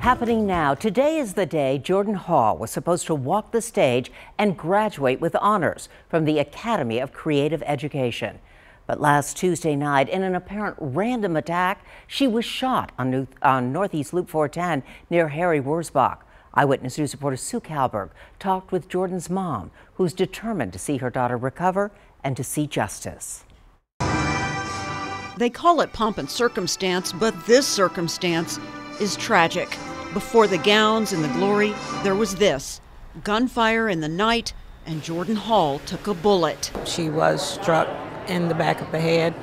Happening now. Today is the day Jordan Hall was supposed to walk the stage and graduate with honors from the Academy of Creative Education. But last Tuesday night, in an apparent random attack, she was shot on Northeast Loop 410 near Harry Wurzbach. Eyewitness News reporter Sue Kalberg talked with Jordan's mom, who's determined to see her daughter recover and to see justice. They call it pomp and circumstance, but this circumstance is tragic. Before the gowns and the glory, there was this. Gunfire in the night, and Jordan Hall took a bullet. She was struck in the back of the head,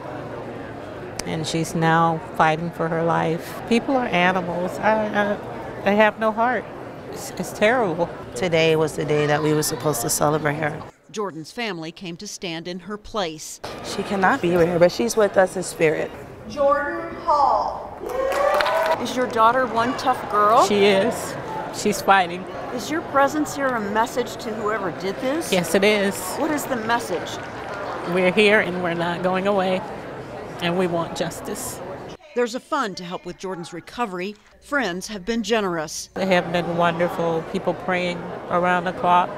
and she's now fighting for her life. People are animals. They have no heart. It's terrible. Today was the day that we were supposed to celebrate her. Jordan's family came to stand in her place. She cannot be here, but she's with us in spirit. Jordan Hall. Is your daughter one tough girl? She is. She's fighting. Is your presence here a message to whoever did this? Yes, it is. What is the message? We're here and we're not going away, and we want justice. There's a fund to help with Jordan's recovery. Friends have been generous. They have been wonderful. People praying around the clock,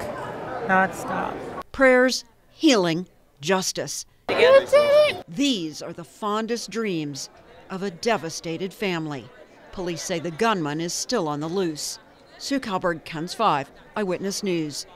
nonstop. Prayers, healing, justice. These are the fondest dreams of a devastated family. Police say the gunman is still on the loose. Sue Kalberg, KENS 5, Eyewitness News.